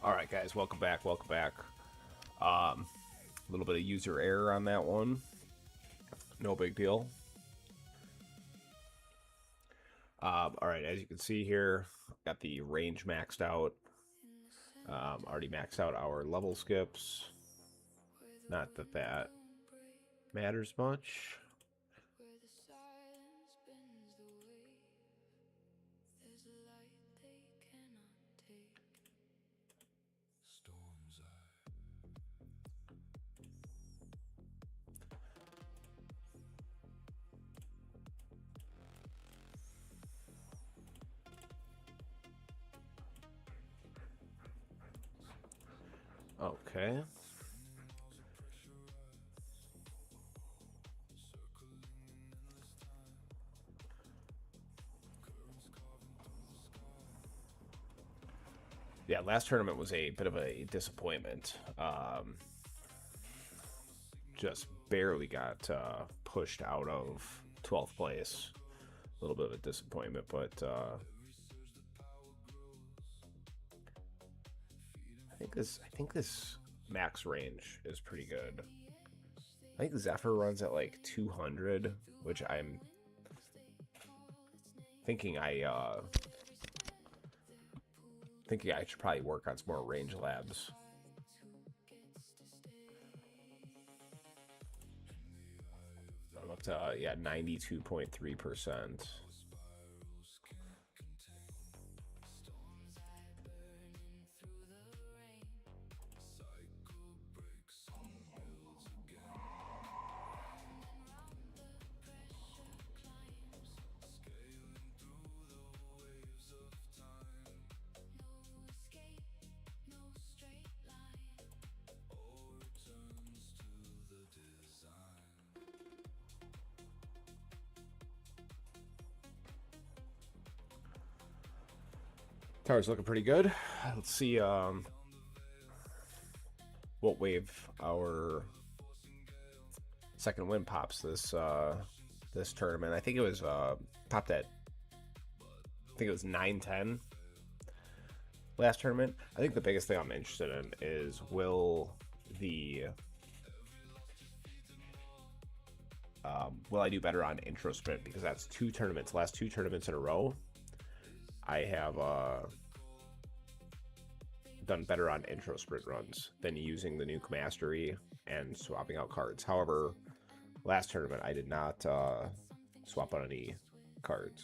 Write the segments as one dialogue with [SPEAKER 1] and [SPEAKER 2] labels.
[SPEAKER 1] All right, guys, welcome back. Welcome back. A little bit of user error on that one. No big deal. All right, as you can see here, got the range maxed out. Already maxed out our level skips. Not that that matters much. Okay. Yeah, last tournament was a bit of a disappointment. Just barely got pushed out of 12th place. A little bit of a disappointment, but I think this max range is pretty good. I think Zephyr runs at like 200, which I'm thinking I should probably work on some more range labs. I'm up to 92.3%. Tower's looking pretty good. Let's see what wave our second win pops this tournament. I think it was popped at, I think it was 9-10 last tournament. I think the biggest thing I'm interested in is will I do better on intro sprint, because that's last two tournaments in a row I have done better on intro sprint runs than using the nuke mastery and swapping out cards. However, last tournament I did not swap out any cards.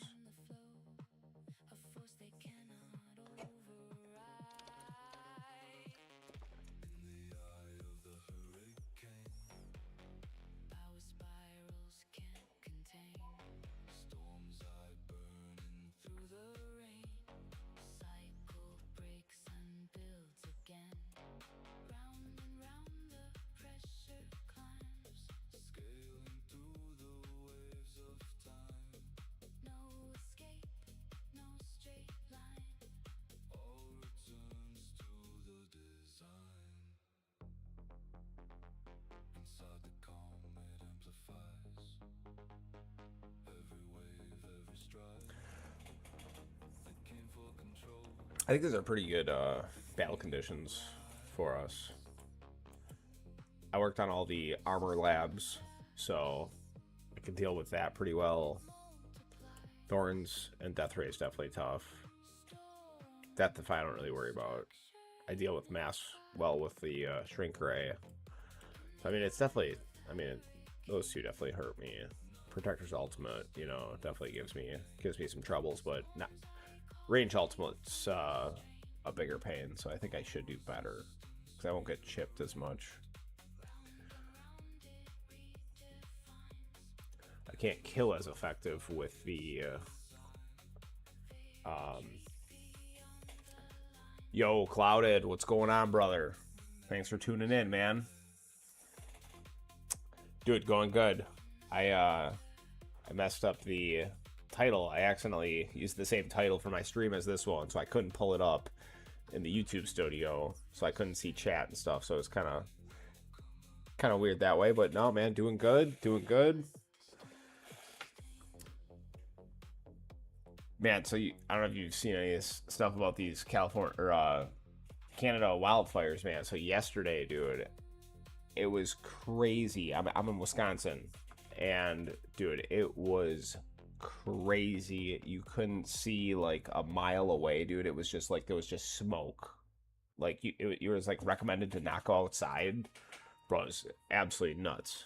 [SPEAKER 1] I think these are pretty good battle conditions for us. I worked on all the armor labs, so I can deal with that pretty well. Thorns and Death Ray is definitely tough. Deathify I don't really worry about. I deal with mass well with the Shrink Ray. So, I mean, it's definitely, those two definitely hurt me. Protector's Ultimate, definitely gives me some troubles, but not range ultimate's a bigger pain, so I think I should do better because I won't get chipped as much. I can't kill as effective with the yo, Clouded, what's going on, brother? Thanks for tuning in, man. Dude, going good. I messed up the title. I accidentally used the same title for my stream as this one, so I couldn't pull it up in the YouTube studio, so I couldn't see chat and stuff, so it's kind of weird that way. But no, man, doing good. Man, so I don't know if you've seen any of this stuff about these California or Canada wildfires, man. So yesterday, dude, it was crazy. I'm in Wisconsin, and dude, it was crazy. You couldn't see like a mile away, dude. It was just like there was just smoke. Like it was like recommended to not go outside. Bro, it was absolutely nuts.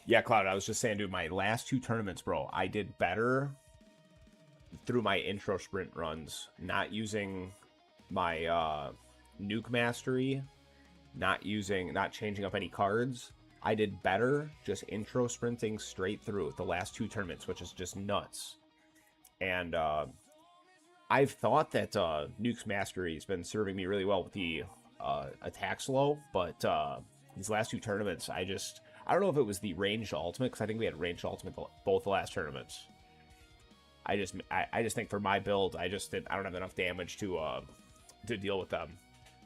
[SPEAKER 1] Yeah, Cloud, I was just saying, dude, my last two tournaments, bro, I did better through my intro sprint runs, not using my nuke mastery, not changing up any cards. I did better just intro sprinting straight through the last two tournaments, which is just nuts. And I've thought that nuke's mastery has been serving me really well with the attack slow, but these last two tournaments, I don't know if it was the ranged ultimate, because I think we had ranged ultimate both the last tournaments. I just think for my build, I don't have enough damage to deal with them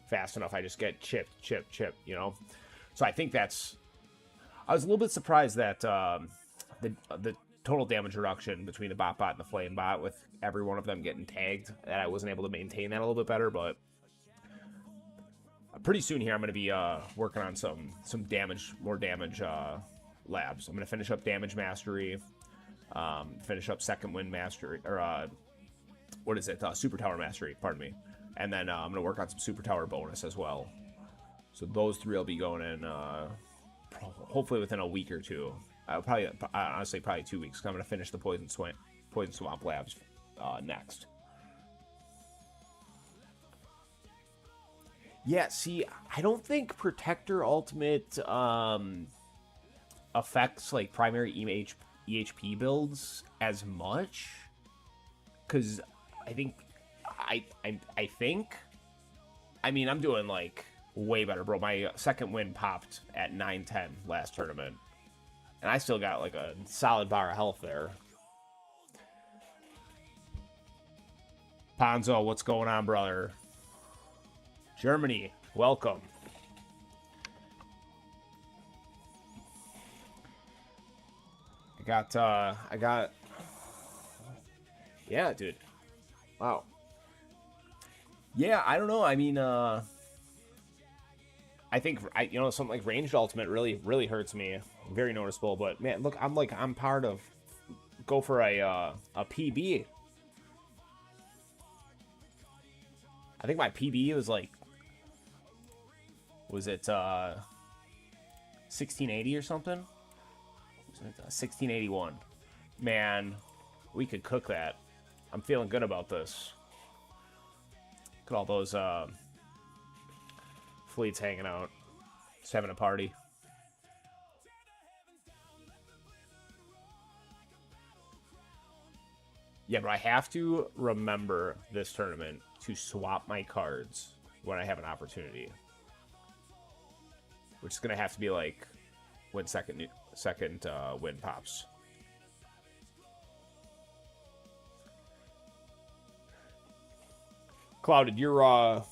[SPEAKER 1] fast enough. I just get chipped, you know. So I think that's. I was a little bit surprised that the total damage reduction between the bot and the flame bot, with every one of them getting tagged, that I wasn't able to maintain that a little bit better. But pretty soon here, I'm going to be working on some more damage labs. I'm going to finish up damage mastery. Finish up second wind mastery, or what is it? Super tower mastery, pardon me. And then I'm gonna work on some super tower bonus as well. So those three will be going in hopefully within a week or two. Honestly, probably 2 weeks. I'm gonna finish the poison swamp labs next. Yeah, see, I don't think Protector Ultimate affects like primary EHP builds as much, because I think I mean, I'm doing like way better, bro. My second win popped at 9-10 last tournament, and I still got like a solid bar of health there. Ponzo, what's going on, brother? Germany, welcome. I got, yeah, dude. Wow. Yeah, I don't know. I mean, I think, something like ranged ultimate really hurts me. Very noticeable. But man, look, I'm part of, go for a PB. I think my PB was like, was it 1680 or something? 1681. Man, we could cook that. I'm feeling good about this. Look at all those fleets hanging out. Just having a party. Yeah, but I have to remember this tournament to swap my cards when I have an opportunity. Which is going to have to be like when second win pops. Clouded, you're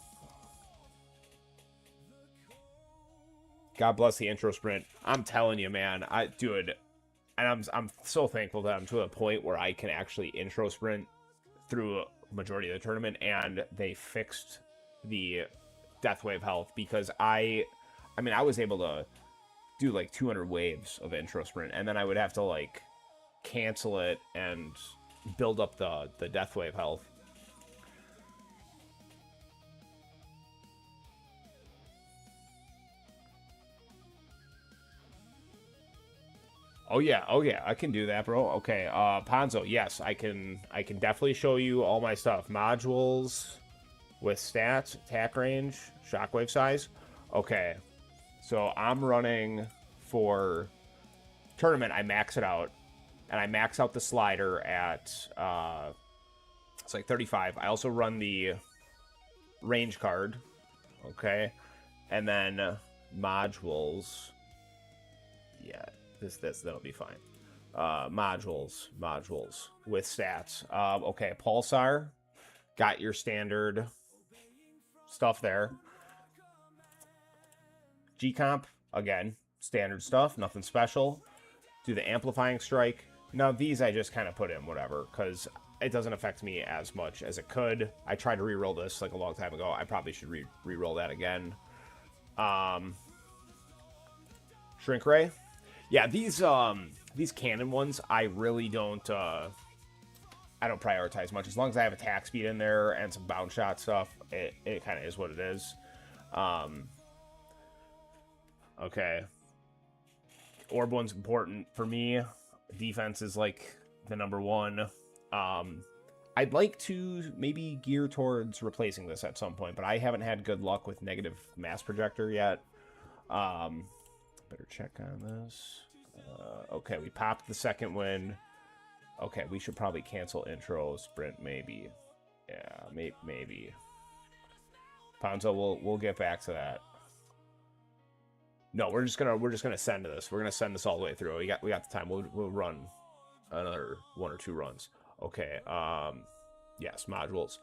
[SPEAKER 1] God bless the intro sprint. I'm telling you, man, I do it, and I'm so thankful that I'm to a point where I can actually intro sprint through a majority of the tournament, and they fixed the death wave health, because I mean, I was able to do like 200 waves of intro sprint, and then I would have to like cancel it and build up the death wave health. Oh yeah, I can do that, bro. Okay, Ponzo, yes, I can definitely show you all my stuff. Modules with stats, attack range, shockwave size. Okay, so I'm running for tournament. I max it out, and I max out the slider at it's like 35. I also run the range card, okay, and then modules. Yeah. That'll be fine. Modules with stats. Okay, Pulsar, got your standard stuff there. G-Comp, again, standard stuff, nothing special. do the amplifying strike. Now these I just kind of put in whatever, because it doesn't affect me as much as it could. I tried to re-roll this like a long time ago. I probably should re-roll that again. Shrink Ray. Yeah, these cannon ones, I really don't prioritize much. As long as I have attack speed in there and some bounce shot stuff, it kind of is what it is. Okay. Orb one's important for me. Defense is like the number one. I'd like to maybe gear towards replacing this at some point, but I haven't had good luck with negative mass projector yet. Better check on this. Okay, we popped the second wind. Okay, we should probably cancel intro sprint, maybe. Yeah, maybe. Ponzo, we'll get back to that. No, we're just gonna send this. We're gonna send this all the way through. We got the time. We'll run another 1 or 2 runs. Okay. Yes, modules.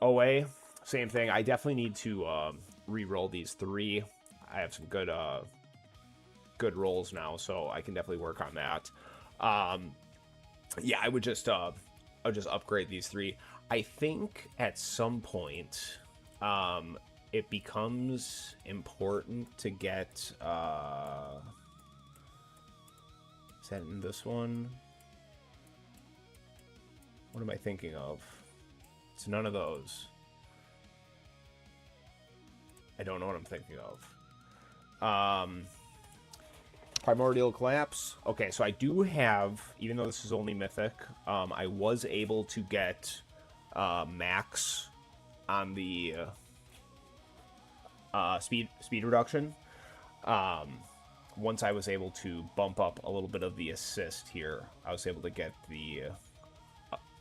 [SPEAKER 1] OA, same thing. I definitely need to re-roll these 3. I have some good rolls now, so I can definitely work on that. Yeah, I would just I'll just upgrade these 3. I think at some point it becomes important to get is that in this one? What am I thinking of? It's none of those. I don't know what I'm thinking of. Primordial Collapse. Okay, so I do have, even though this is only Mythic, I was able to get max on the speed reduction. Once I was able to bump up a little bit of the assist here, I was able to get the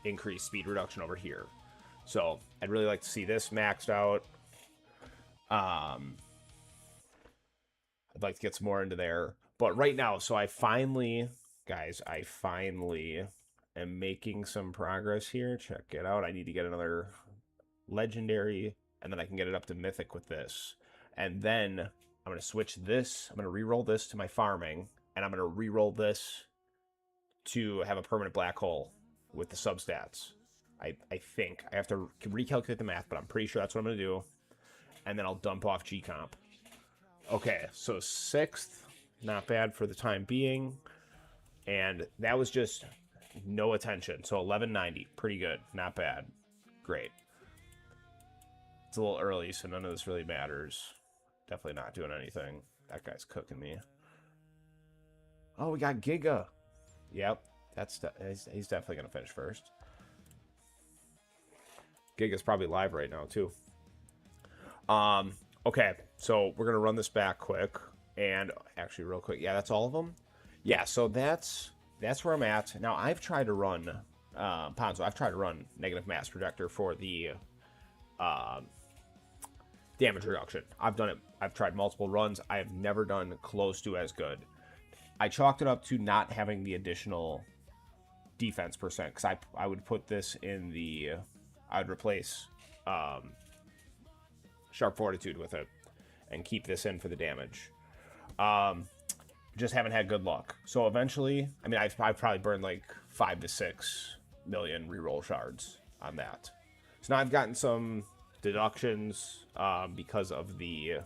[SPEAKER 1] increased speed reduction over here. So I'd really like to see this maxed out. I'd like to get some more into there. But right now, so I finally am making some progress here. Check it out. I need to get another legendary, and then I can get it up to mythic with this. And then I'm going to switch this. I'm going to re-roll this to my farming, and I'm going to re-roll this to have a permanent black hole with the substats. I think. I have to recalculate the math, but I'm pretty sure that's what I'm going to do. And then I'll dump off G-Comp. Okay, so 6th. Not bad for the time being. And that was just no attention. So 1190. Pretty good. Not bad. Great. It's a little early, so none of this really matters. Definitely not doing anything. That guy's cooking me. Oh, we got Giga. Yep. He's definitely going to finish first. Giga's probably live right now, too. Okay, so we're going to run this back quick. And actually, real quick, yeah, that's all of them. Yeah, so that's where I'm at. Now, I've tried to run, Ponzo, I've tried to run negative mass projector for the damage reduction. I've done it. I've tried multiple runs. I have never done close to as good. I chalked it up to not having the additional defense percent, because I would put this in the, I'd replace Sharp Fortitude with it and keep this in for the damage. Just haven't had good luck. So eventually, I mean, I've probably burned like 5 to 6 million reroll shards on that. So now I've gotten some deductions because of the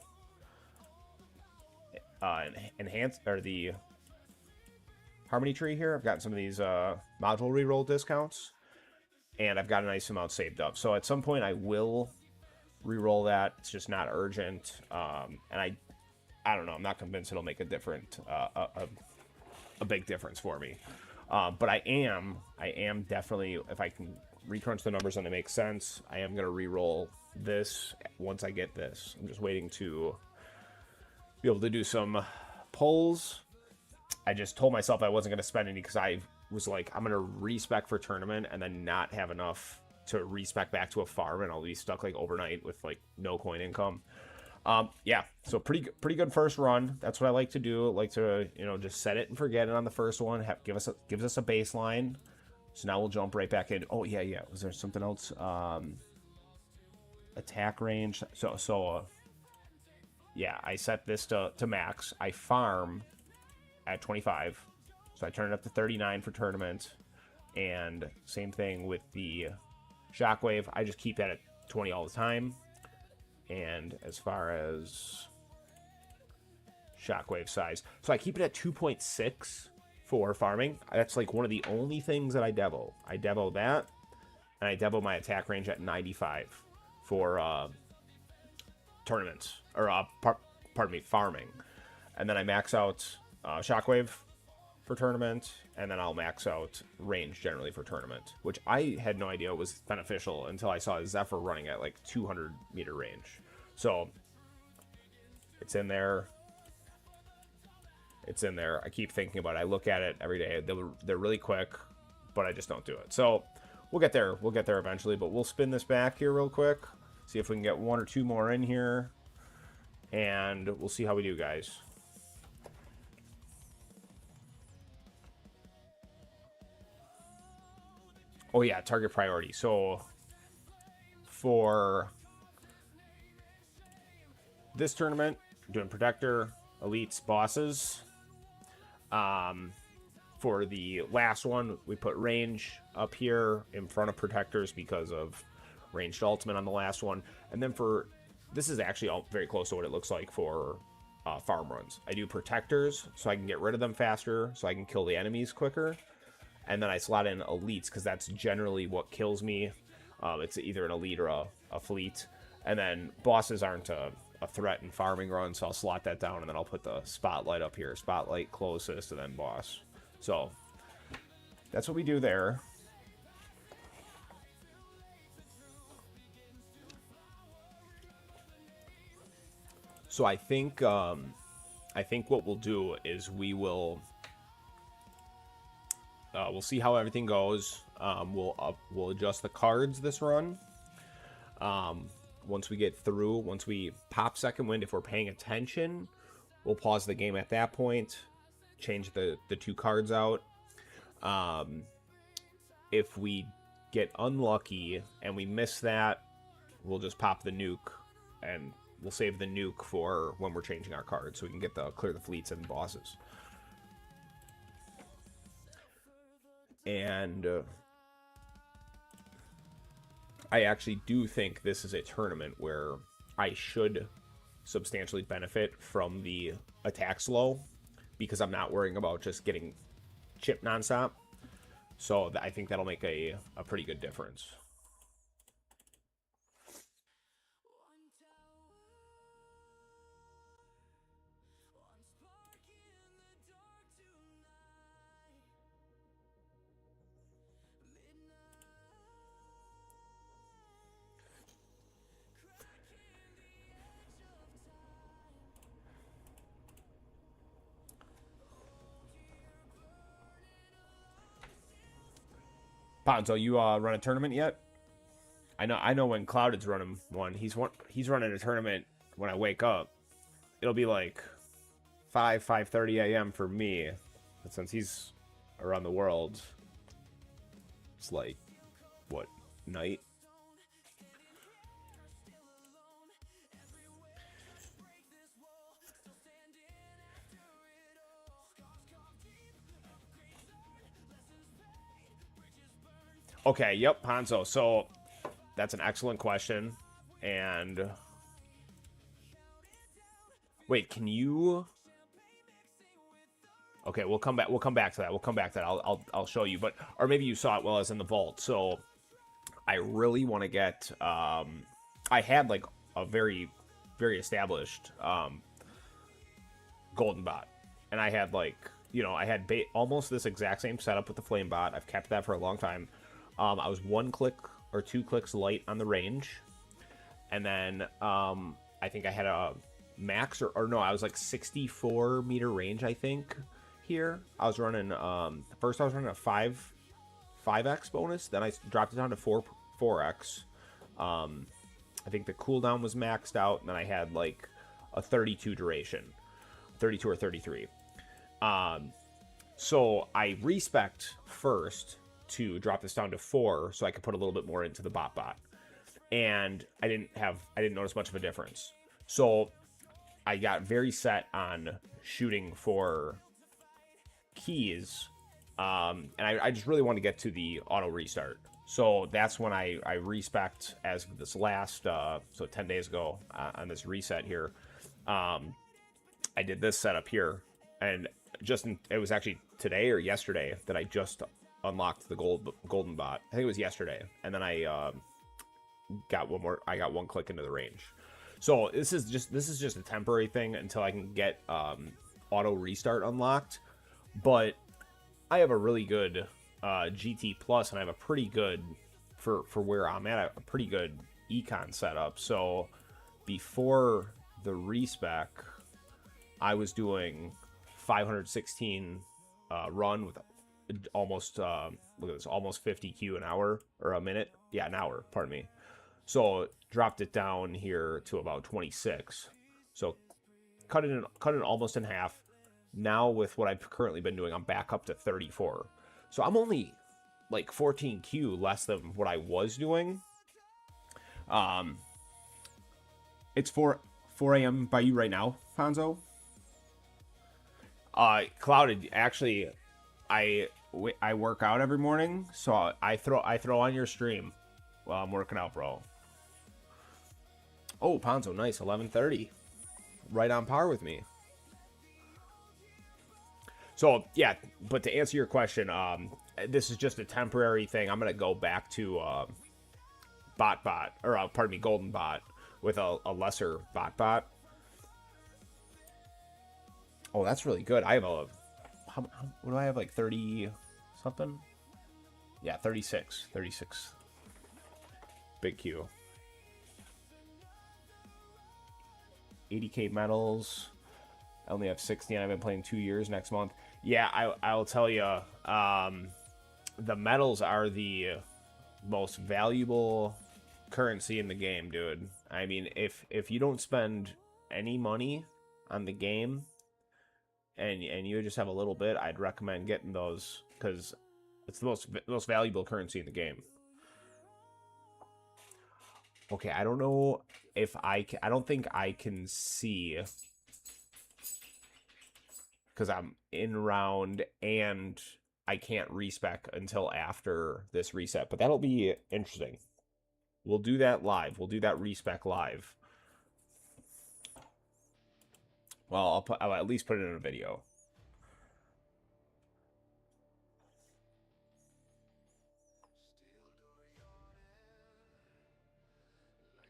[SPEAKER 1] enhanced or the Harmony Tree here. I've gotten some of these module reroll discounts, and I've got a nice amount saved up. So at some point, I will reroll that. It's just not urgent, and I don't know. I'm not convinced it'll make a big difference for me. But I am definitely, if I can recrunch the numbers and it makes sense, I am going to re-roll this once I get this. I'm just waiting to be able to do some pulls. I just told myself I wasn't going to spend any because I was like, I'm going to respec for tournament and then not have enough to respec back to a farm, and I'll be stuck like overnight with like no coin income. Yeah, so pretty good first run. That's what I like to do. I like to, just set it and forget it on the first one. Gives us a baseline. So now we'll jump right back in. Oh yeah. Was there something else? Attack range. So yeah, I set this to max. I farm at 25. So I turn it up to 39 for tournament. And same thing with the Shockwave. I just keep that at 20 all the time. And as far as Shockwave size, so I keep it at 2.6 for farming. That's like one of the only things that I devo. I devo that, and I devo my attack range at 95 for tournaments, or pardon me, farming. And then I max out Shockwave for tournament, and then I'll max out range generally for tournament, which I had no idea was beneficial until I saw Zephyr running at like 200 meter range. So it's in there. It's in there. I keep thinking about it. I look at it every day. They're really quick, but I just don't do it. So we'll get there. We'll get there eventually, but we'll spin this back here real quick. See if we can get one or two more in here, and we'll see how we do, guys. Oh yeah, target priority. So for this tournament, doing Protector, Elites, Bosses. For the last one, we put Range up here in front of Protectors because of Ranged Ultimate on the last one. And then for, this is actually all very close to what it looks like for farm runs. I do Protectors so I can get rid of them faster, so I can kill the enemies quicker. And then I slot in Elites because that's generally what kills me. It's either an Elite or a Fleet. And then Bosses aren't a threat in farming run, so I'll slot that down, and then I'll put the Spotlight up here. Spotlight closest, and then Boss. So that's what we do there. So I think what we'll do is we'll see how everything goes. We'll adjust the cards this run. Once we get through, once we pop Second Wind, if we're paying attention, we'll pause the game at that point, change the two cards out. If we get unlucky and we miss that, we'll just pop the nuke, and we'll save the nuke for when we're changing our cards, so we can get clear the fleets and bosses. And I actually do think this is a tournament where I should substantially benefit from the attack slow, because I'm not worrying about just getting chipped nonstop. So I think that'll make a pretty good difference. Ponzo, you run a tournament yet? I know when Clouded's running one. He's running a tournament when I wake up. It'll be like 5:30 a.m. for me. But since he's around the world, it's like, what, night? Okay, yep, Ponzo. So that's an excellent question. And wait, can you? Okay, we'll come back. We'll come back to that. We'll come back to that. I'll show you. But or maybe you saw it while I was in the vault. So I really want to get. I had like a very established golden bot, and I had like I had almost this exact same setup with the flame bot. I've kept that for a long time. I was 1 click or 2 clicks light on the range. And then I think I had a max or no, I was like 64 meter range, I think, here. I was running, first I was running a 5x bonus. Then I dropped it down to 4x. I think the cooldown was maxed out. And then I had like a 32 duration. 32 or 33. So I respect first to drop this down to 4 so I could put a little bit more into the bot. And I didn't notice much of a difference. So I got very set on shooting for keys, and I just really want to get to the auto restart. So that's when I respect as of this last, so 10 days ago on this reset here. I did this setup here, and it was actually today or yesterday that I just unlocked the golden bot. I think it was yesterday, and then I got one more. I got one click into the range. So this is just a temporary thing until I can get auto restart unlocked. But I have a really good GT Plus, and I have a pretty good for where I'm at. A pretty good econ setup. So before the respec, I was doing 516 run with almost look at this, almost 50 Q an hour or a minute. Yeah, an hour. Pardon me. So dropped it down here to about 26. So cut it almost in half. Now with what I've currently been doing, I'm back up to 34. So I'm only like 14 Q less than what I was doing. It's 4 a.m. by you right now, Fonzo. Clouded. Actually, I work out every morning, so I throw on your stream while I'm working out, bro. Oh, Ponzo, nice, 11:30, right on par with me. So yeah, but to answer your question, this is just a temporary thing. I'm gonna go back to pardon me, golden bot with a lesser bot. Oh, that's really good. I have what do I have, like 30 something? Yeah, 36. Big Q. 80k medals. I only have 60 and I've been playing 2 years next month. Yeah, I'll tell you, the medals are the most valuable currency in the game, dude. I mean, if you don't spend any money on the game and you just have a little bit, I'd recommend getting those because it's the most valuable currency in the game. Okay, I don't know if I don't think I can see because I'm in round and I can't respec until after this reset, but that'll be interesting. We'll do that live. We'll do that respec live. Well, I'll at least put it in a video.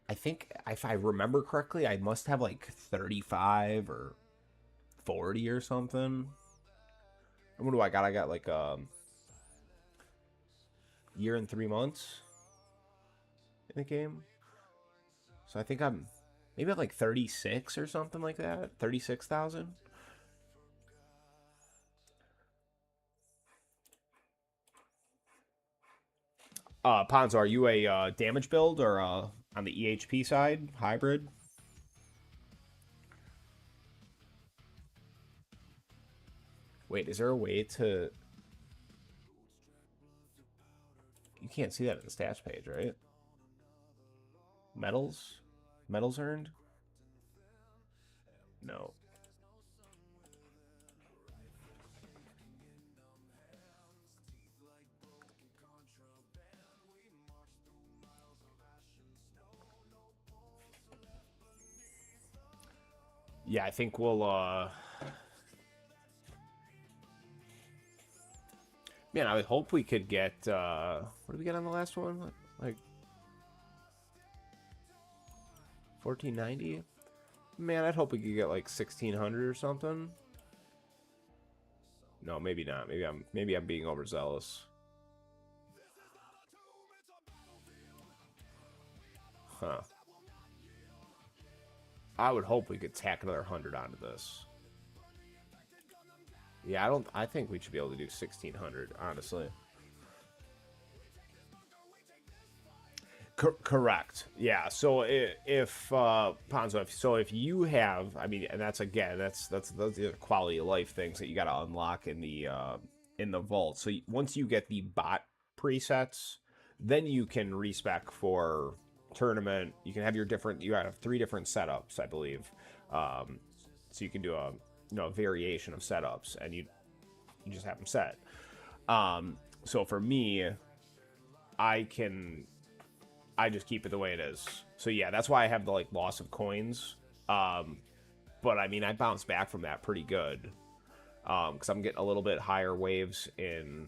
[SPEAKER 1] I think if I remember correctly, I must have like 35 or 40 or something. And what do I got? I got like year and 3 months in the game. So I think I'm maybe at like 36 or something like that. 36,000. Ponzo, are you a damage build or on the EHP side, hybrid? Wait, is there a way to... You can't see that in the stats page, right? Medals? Medals earned? No. Yeah, I think we'll, Man, I would hope we could get, what did we get on the last one? Like 1490? Man, I'd hope we could get like 1600 or something. No, maybe not. Maybe I'm being overzealous. Huh. I would hope we could tack another 100 onto this. Yeah, I think we should be able to do 1600, honestly. Correct. Yeah. So if Ponzo, if you have, I mean, and that's again, that's the quality of life things that you got to unlock in the vault. So once you get the bot presets, then you can respec for tournament. You can have you have 3 different setups, I believe. So you can do a variation of setups, and You just have them set. So for me, I just keep it the way it is. So yeah, that's why I have the like loss of coins. But I mean, I bounced back from that pretty good. Because I'm getting a little bit higher waves in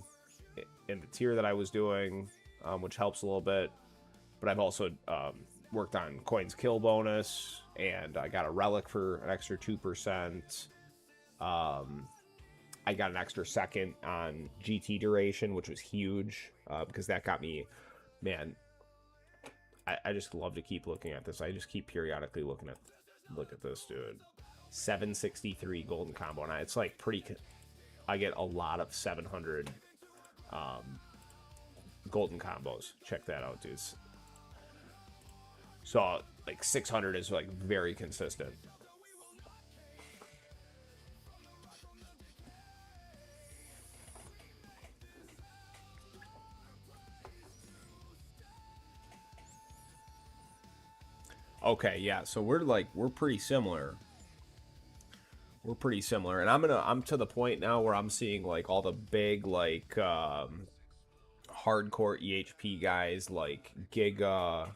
[SPEAKER 1] the tier that I was doing, which helps a little bit. But I've also worked on coins kill bonus, and I got a relic for an extra 2%. I got an extra second on GT duration, which was huge, because that got me, man. I just love to keep looking at this. I just keep periodically look at this, dude. 763 golden combo, and it's like pretty. I get a lot of 700 golden combos. Check that out, dudes. So like 600 is like very consistent. Okay, yeah, so we're pretty similar. We're pretty similar, and I'm to the point now where I'm seeing like all the big like hardcore EHP guys like Giga,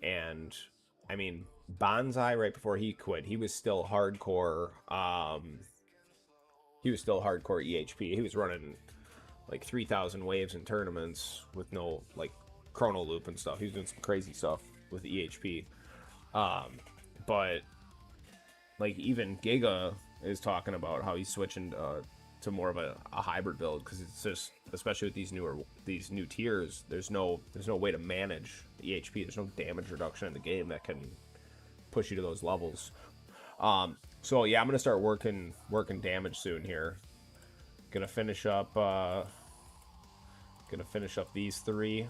[SPEAKER 1] and I mean Bonsai right before he quit, he was still hardcore. He was still hardcore EHP. He was running like 3,000 waves in tournaments with no like chrono loop and stuff. He was doing some crazy stuff with EHP. But like even Giga is talking about how he's switching to more of a hybrid build, because it's just, especially with these new tiers, there's no way to manage EHP. There's no damage reduction in the game that can push you to those levels. So yeah, I'm gonna start working damage soon here. Gonna finish up these three,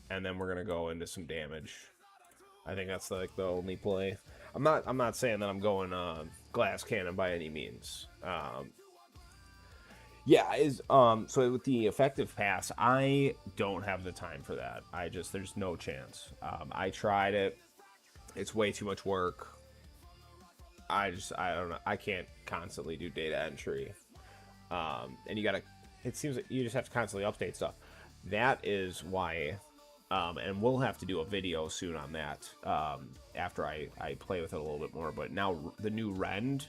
[SPEAKER 1] and then we're gonna go into some damage. I think that's like the only play. I'm not saying that I'm going glass cannon by any means. So with the effective pass, I don't have the time for that. There's no chance. I tried it. It's way too much work. I don't know. I can't constantly do data entry. And it seems like you just have to constantly update stuff. That is why, and we'll have to do a video soon on that, after I play with it a little bit more. But now the new Rend,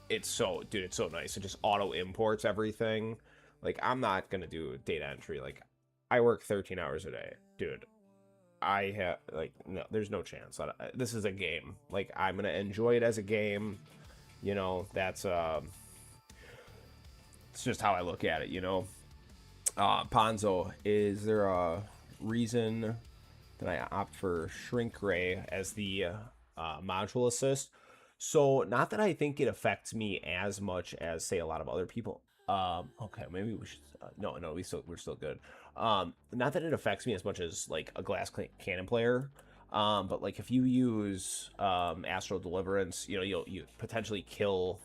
[SPEAKER 1] it's so nice. It just auto imports everything. Like, I'm not gonna do data entry. Like, I work 13 hours a day, dude. I have no, there's no chance. This is a game. Like, I'm gonna enjoy it as a game. You know, that's it's just how I look at it. You know, Ponzo, is there a reason that I opt for Shrink Ray as the module assist? So, not that I think it affects me as much as, say, a lot of other people. Okay, maybe we should. No, we're still good. Not that it affects me as much as like a glass cannon player. But like if you use Astral Deliverance, you know, you potentially kill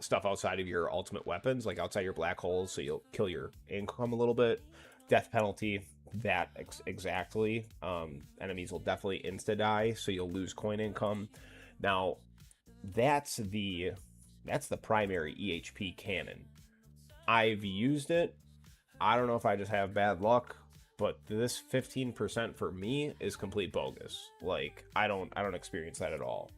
[SPEAKER 1] stuff outside of your ultimate weapons, like outside your black holes, so you'll kill your income a little bit. Death penalty, that exactly. Enemies will definitely insta die, so you'll lose coin income. Now, that's the primary EHP cannon. I've used it. I don't know if I just have bad luck, but this 15% for me is complete bogus. Like, I don't experience that at all.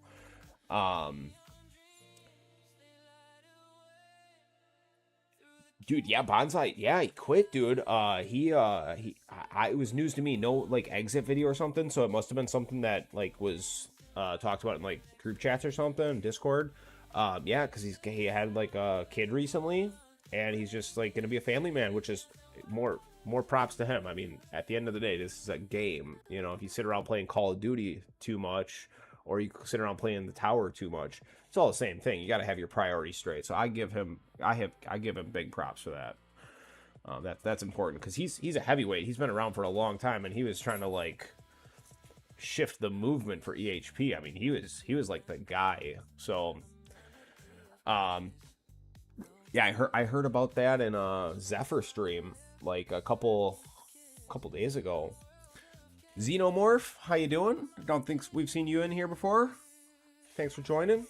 [SPEAKER 1] Dude, yeah, Bonsai, yeah, he quit, dude. It was news to me. No, like, exit video or something. So it must have been something that like was talked about in like group chats or something, Discord. Yeah, because he had like a kid recently, and he's just like gonna be a family man, which is more props to him. I mean, at the end of the day, this is a game. You know, if you sit around playing Call of Duty too much, or you sit around playing the tower too much, it's all the same thing. You got to have your priorities straight. So I give him big props for that. That's important, because he's a heavyweight. He's been around for a long time, and he was trying to like shift the movement for EHP. I mean, he was like the guy. So yeah, I heard about that in a Zephyr stream like a couple days ago. Xenomorph, how you doing? I don't think we've seen you in here before. Thanks for joining.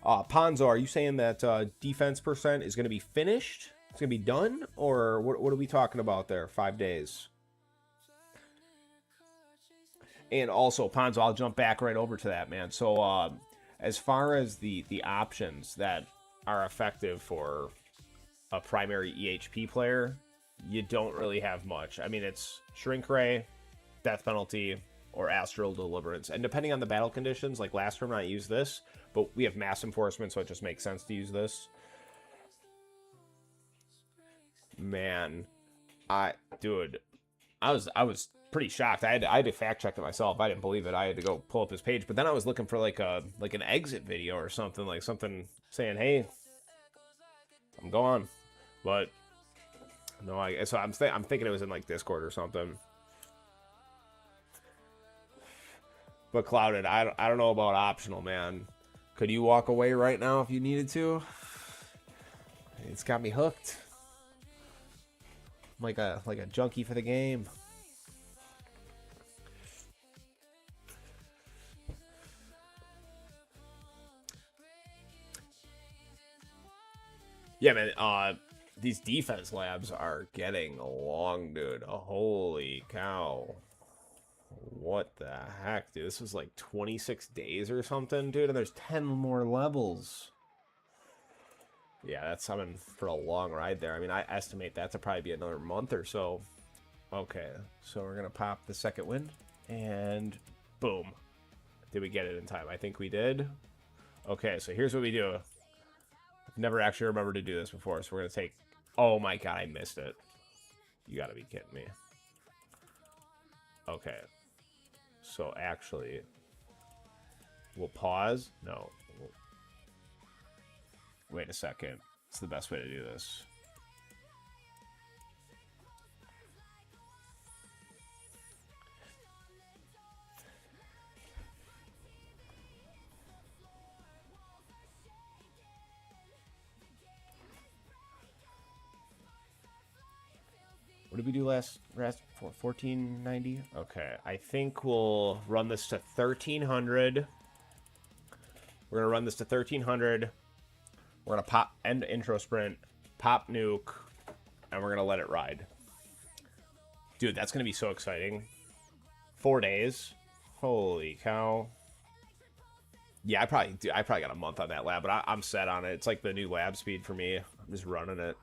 [SPEAKER 1] Ponzo, are you saying that defense percent is going to be finished? It's going to be done? Or what are we talking about there? 5 days. And also, Ponzo, I'll jump back right over to that, man. So, as far as the options that are effective for a primary EHP player, you don't really have much. I mean, it's Shrink Ray, Death Penalty, or Astral Deliverance. And depending on the battle conditions, like last term I used this, but we have Mass Enforcement, so it just makes sense to use this. Man, dude, I was pretty shocked. I had to fact check it myself. I didn't believe it. I had to go pull up his page, but then I was looking for like an exit video or something, like something saying, "Hey, I'm gone." But no, I'm thinking it was in like Discord or something. But Clouded, I don't know about optional, man. Could you walk away right now if you needed to? It's got me hooked. I'm like a junkie for the game. Yeah, man. These defense labs are getting long, dude. Oh, holy cow. What the heck, dude? This was like 26 days or something, dude, and there's 10 more levels. Yeah, that's something for a long ride there. I mean, I estimate that to probably be another month or so. Okay, so we're going to pop the second wind, and boom. Did we get it in time? I think we did. Okay, so here's what we do. I've never actually remembered to do this before, so we're going to take... Oh my god, I missed it. You got to be kidding me. Okay. So actually, we'll pause. No. Wait a second. It's the best way to do this. What did we do last 1490? Okay, I think we'll run this to 1300. We're gonna run this to 1300. We're gonna end intro sprint, pop nuke, and we're gonna let it ride. Dude, that's gonna be so exciting. 4 days. Holy cow. Yeah, I probably got a month on that lab, but I'm set on it. It's like the new lab speed for me. I'm just running it.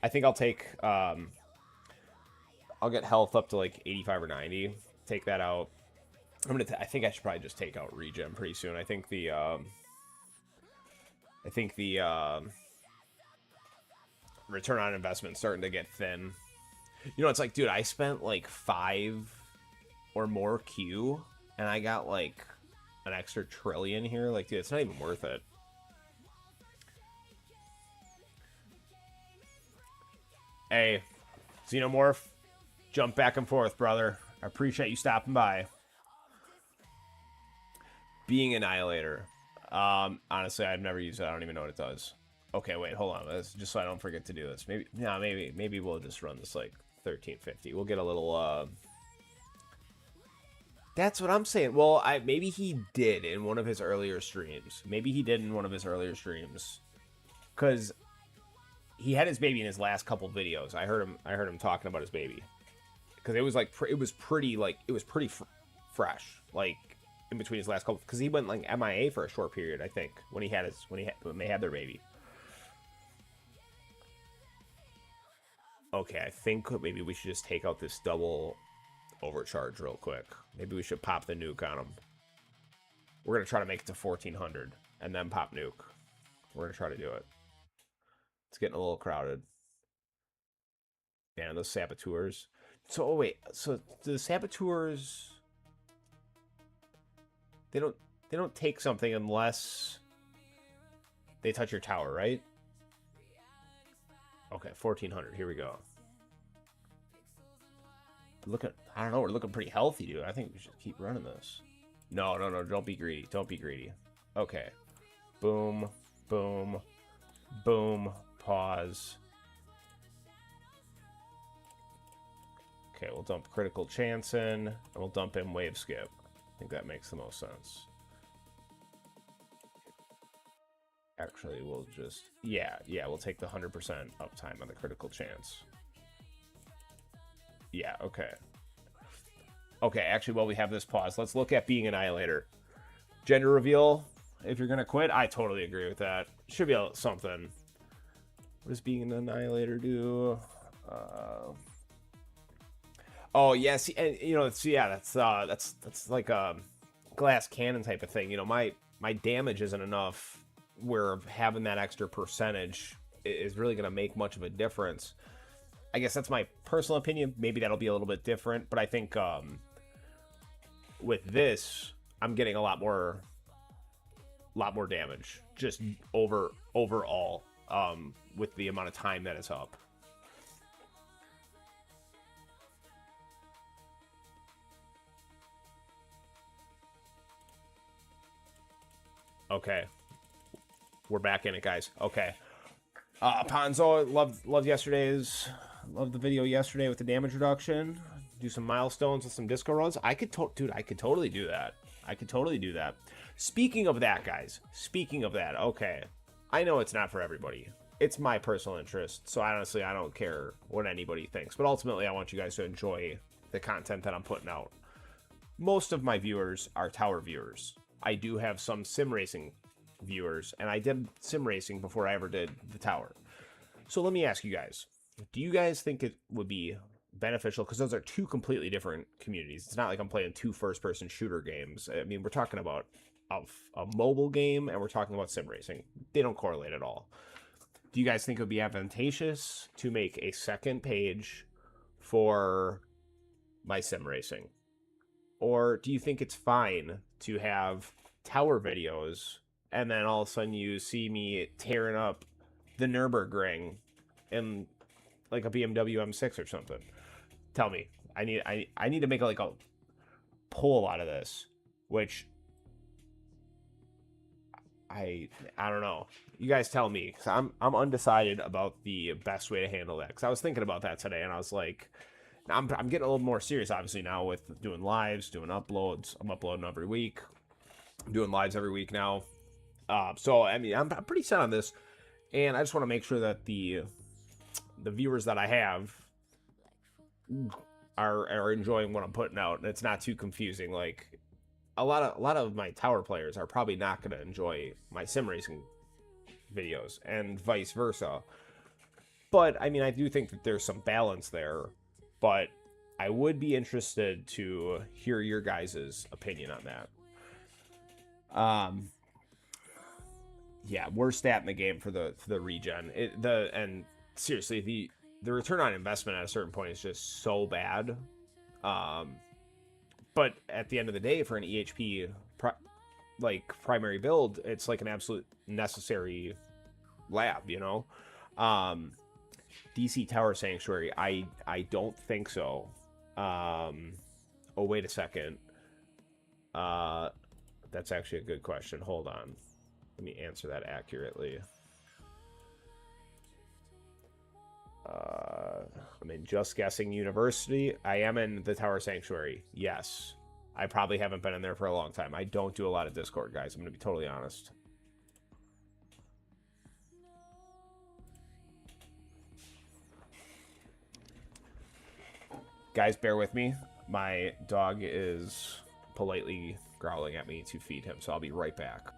[SPEAKER 1] I think I'll take, I'll get health up to like 85 or 90. Take that out. I think I should probably just take out regen pretty soon. I think the return on investment starting to get thin. You know, it's like, dude, I spent like 5 or more Q, and I got like an extra trillion here. Like, dude, it's not even worth it. Hey, Xenomorph, jump back and forth, brother. I appreciate you stopping by. Being Annihilator. Honestly, I've never used it. I don't even know what it does. Okay, wait, hold on. That's just so I don't forget to do this. Maybe we'll just run this like 1350. We'll get a little. That's what I'm saying. Well, maybe he did in one of his earlier streams. Because he had his baby in his last couple videos. I heard him talking about his baby, because it was like it was pretty fresh, like in between his last couple, because he went like MIA for a short period, I think, when they had their baby. Okay, I think maybe we should just take out this double overcharge real quick. Maybe we should pop the nuke on him. We're gonna try to make it to 1400 and then pop nuke. We're gonna try to do it. It's getting a little crowded. Man, those saboteurs. So, oh wait, so the saboteurs, they don't take something unless they touch your tower, right? Okay, 1400. Here we go. I don't know, we're looking pretty healthy, dude. I think we should keep running this. No, don't be greedy. Don't be greedy. Okay. Boom, boom, boom. Pause. Okay, we'll dump Critical Chance in, and we'll dump in Wave Skip. I think that makes the most sense. Actually, we'll just... Yeah, we'll take the 100% uptime on the critical chance. Yeah, okay. Okay, actually, while we have this pause, let's look at being Annihilator. Gender reveal, if you're going to quit, I totally agree with that. Should be something. What does being an Annihilator do? Oh, yeah, see, and, you know, yeah, that's like a glass cannon type of thing. You know, my damage isn't enough where having that extra percentage is really going to make much of a difference. I guess that's my personal opinion. Maybe that'll be a little bit different, but I think with this, I'm getting a lot more damage just overall with the amount of time that it's up. Okay, we're back in it, guys. Okay, Ponzo, loved yesterday's, loved the video yesterday with the damage reduction. Do some milestones with some disco runs. I could totally do that. I could totally do that. Speaking of that, guys. Speaking of that, okay. I know it's not for everybody. It's my personal interest, so honestly, I don't care what anybody thinks. But ultimately, I want you guys to enjoy the content that I'm putting out. Most of my viewers are tower viewers. I do have some sim racing viewers, and I did sim racing before I ever did the tower. So let me ask you guys, do you guys think it would be beneficial, because those are two completely different communities? It's not like I'm playing two first-person shooter games. I mean, we're talking about a mobile game, and we're talking about sim racing. They don't correlate at all. Do you guys think it would be advantageous to make a second page for my sim racing? Or do you think it's fine to have tower videos and then all of a sudden you see me tearing up the Nürburgring in like a BMW M6 or something? Tell me. I need to make like a poll out of this, which I don't know. You guys tell me, because I'm undecided about the best way to handle that. Because I was thinking about that today, and I was like, I'm getting a little more serious, obviously, now with doing lives, doing uploads. I'm uploading every week. I'm doing lives every week now. So, I mean, I'm pretty set on this. And I just want to make sure that the viewers that I have are enjoying what I'm putting out. And it's not too confusing. Like, a lot of my tower players are probably not going to enjoy my sim racing videos, and vice versa. But, I mean, I do think that there's some balance there. But I would be interested to hear your guys' opinion on that. Yeah, worst stat in the game for the regen. And seriously, the return on investment at a certain point is just so bad. But at the end of the day, for an EHP primary build, it's like an absolute necessary lab, you know. DC Tower Sanctuary, I don't think so. Oh, wait a second. That's actually a good question. Hold on. Let me answer that accurately. I mean, just guessing university. I am in the Tower Sanctuary. Yes. I probably haven't been in there for a long time. I don't do a lot of Discord, guys. I'm going to be totally honest. Guys, bear with me. My dog is politely growling at me to feed him, so I'll be right back.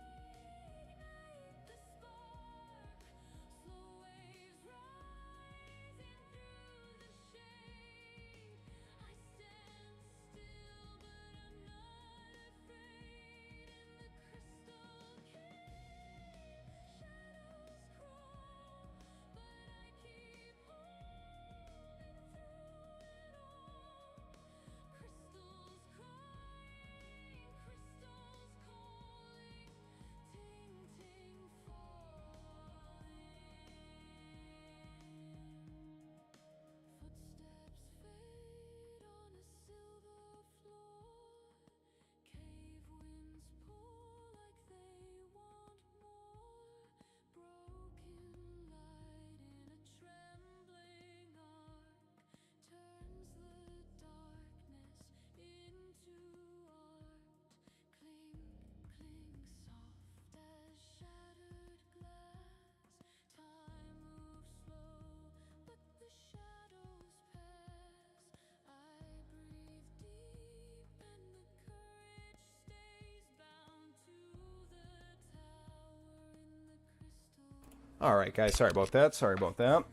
[SPEAKER 1] All right, guys. Sorry about that. Sorry about that.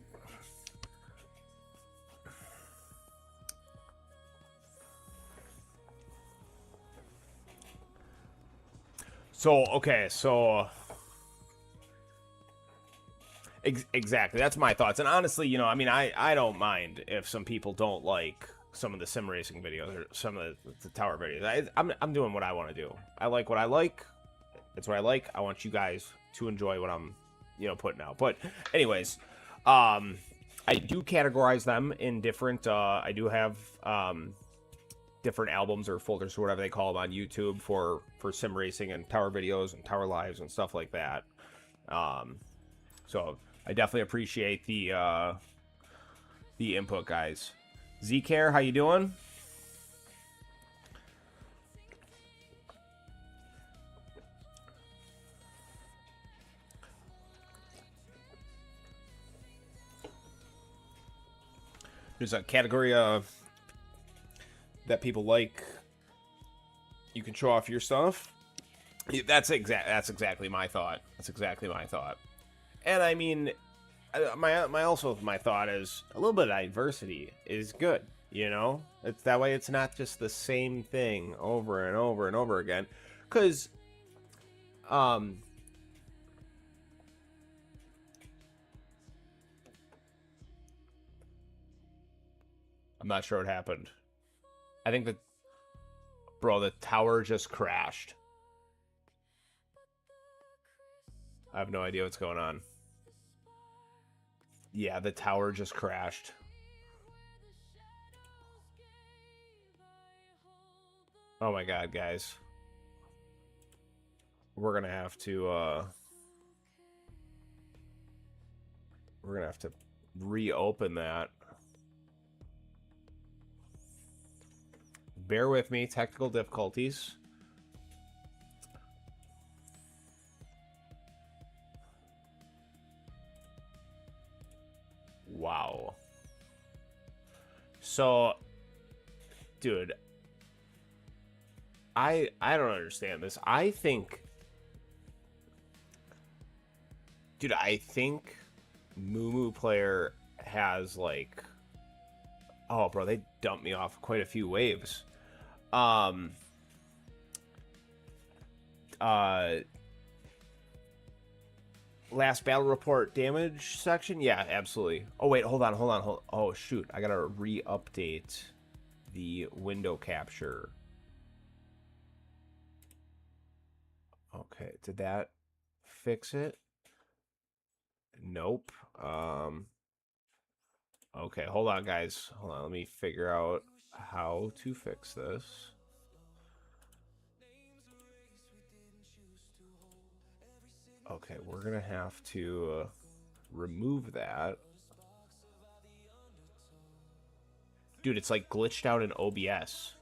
[SPEAKER 1] So, okay, so exactly. That's my thoughts. And honestly, you know, I mean, I don't mind if some people don't like some of the sim racing videos or some of the tower videos. I'm doing what I want to do. I like what I like. That's what I like. I want you guys to enjoy what I'm, you know, putting out. But anyways, I do categorize them in different, I do have, different albums or folders or whatever they call them on YouTube for sim racing and tower videos and tower lives and stuff like that. So I definitely appreciate the input, guys. Zcare, how you doing? There's a category of that people like. You can show off your stuff. That's exactly my thought. That's exactly my thought. And I mean, my thought is a little bit of diversity is good. You know, it's that way. It's not just the same thing over and over and over again. Because, I'm not sure what happened. I think that, bro, the tower just crashed. I have no idea what's going on. Yeah, the tower just crashed. Oh my god, guys. We're gonna have to reopen that. Bear with me, technical difficulties. Wow. So, dude, I don't understand this. I think, dude, I think Moo Player has like, oh, bro, they dumped me off quite a few waves. Last battle report damage section? Yeah, absolutely. Oh, wait, hold on. Oh, shoot. I gotta re-update the window capture. Okay, did that fix it? Nope. Okay, hold on, guys. Hold on, let me figure out how to fix this. Okay, we're gonna have to remove that. Dude, it's like glitched out in OBS.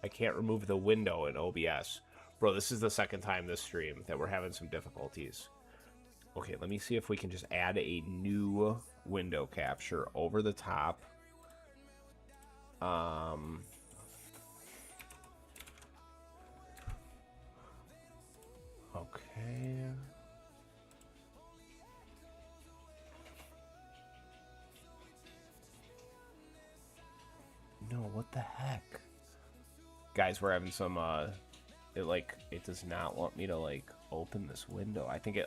[SPEAKER 1] I can't remove the window in OBS. Bro, this is the second time this stream that we're having some difficulties. Okay, let me see if we can just add a new window capture over the top. Okay. No, what the heck? Guys, we're having some, it does not want me to, like, open this window. I think,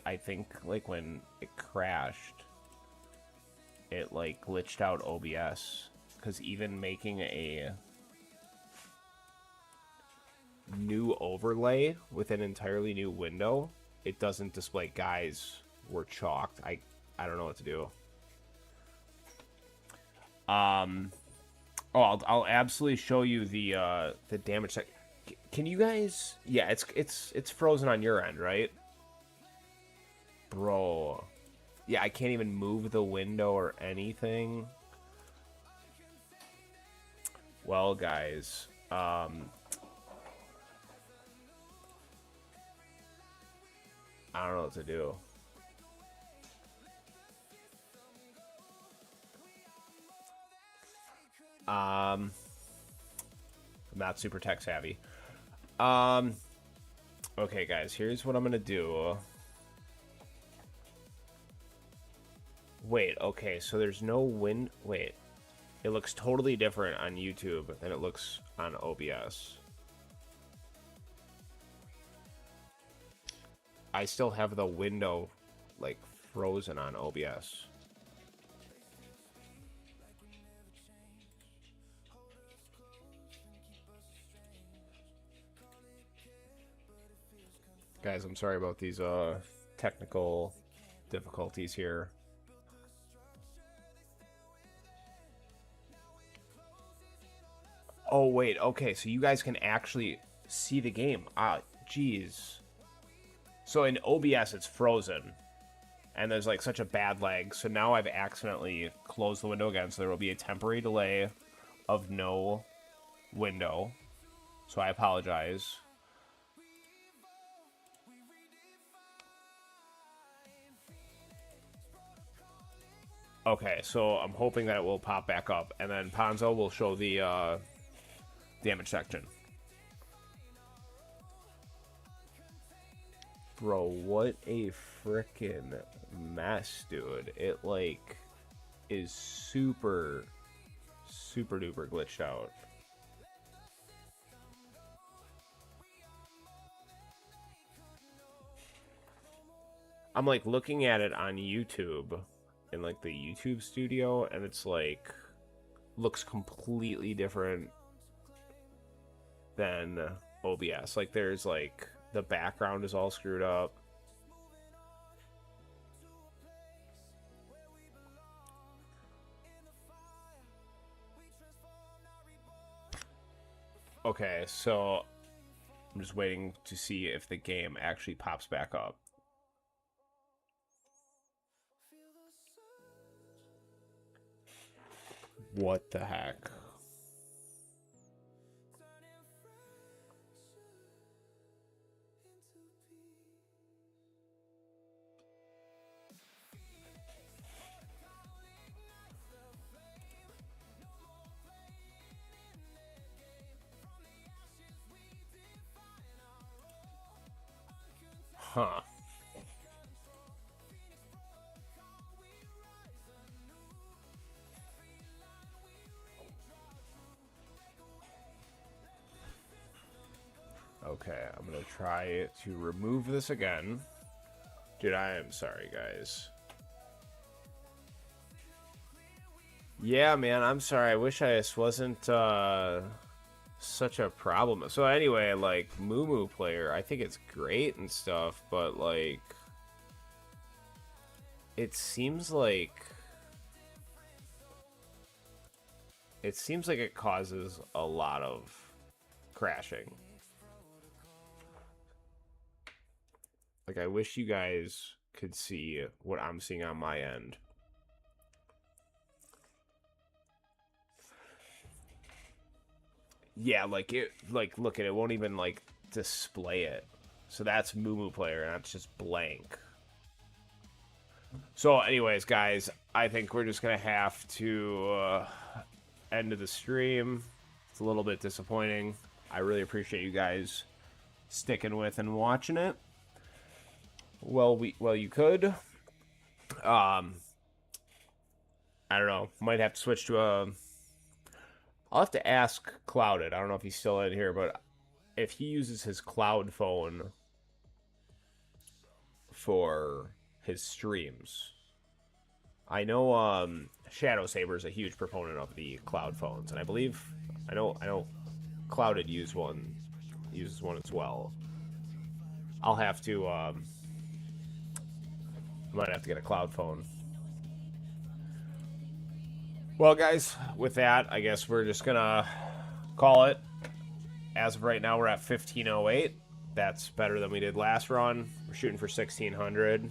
[SPEAKER 1] like, when it crashed, it, like, glitched out OBS. Because even making a new overlay with an entirely new window, it doesn't display. Guys, we're chalked. I don't know what to do. Oh, I'll absolutely show you the damage. Can you guys? Yeah, it's frozen on your end, right, bro? Yeah, I can't even move the window or anything. Well, guys, I don't know what to do. I'm not super tech savvy. Okay, guys, here's what I'm gonna do. Wait, okay, so there's no wind. Wait, it looks totally different on YouTube than it looks on OBS. I still have the window, like, frozen on OBS. Guys, I'm sorry about these technical difficulties here. Oh, wait, okay, so you guys can actually see the game. Ah, jeez. So in OBS, it's frozen. And there's, like, such a bad lag. So now I've accidentally closed the window again, so there will be a temporary delay of no window. So I apologize. Okay, so I'm hoping that it will pop back up. And then Ponzo will show the damage section. Bro, what a frickin' mess, dude. It, like, is super duper glitched out. I'm, like, looking at it on YouTube, in, like, the YouTube studio, and it's, like, looks completely different than OBS. Like, there's, like, the background is all screwed up. Okay, so I'm just waiting to see if the game actually pops back up. What the heck? Huh. Okay, I'm gonna try to remove this again. Dude, I am sorry, guys. Yeah, man, I'm sorry. I wish this wasn't such a problem. So anyway, like, Moo Player, I think it's great and stuff, but, like, it seems like it causes a lot of crashing. Like, I wish you guys could see what I'm seeing on my end. Yeah, like, look at it, won't even, like, display it. So that's Moo Player, and that's just blank. So, anyways, guys, I think we're just gonna have to end of the stream. It's a little bit disappointing. I really appreciate you guys sticking with and watching it. Well, you could. I don't know. Might have to switch to a. I'll have to ask Clouded. I don't know if he's still in here, but if he uses his cloud phone for his streams. I know Shadow Saber is a huge proponent of the cloud phones, and I believe I know Clouded uses one as well. I'll have to might have to get a cloud phone. Well, guys, with that, I guess we're just gonna call it. As of right now, we're at 1508. That's better than we did last run. We're shooting for 1600.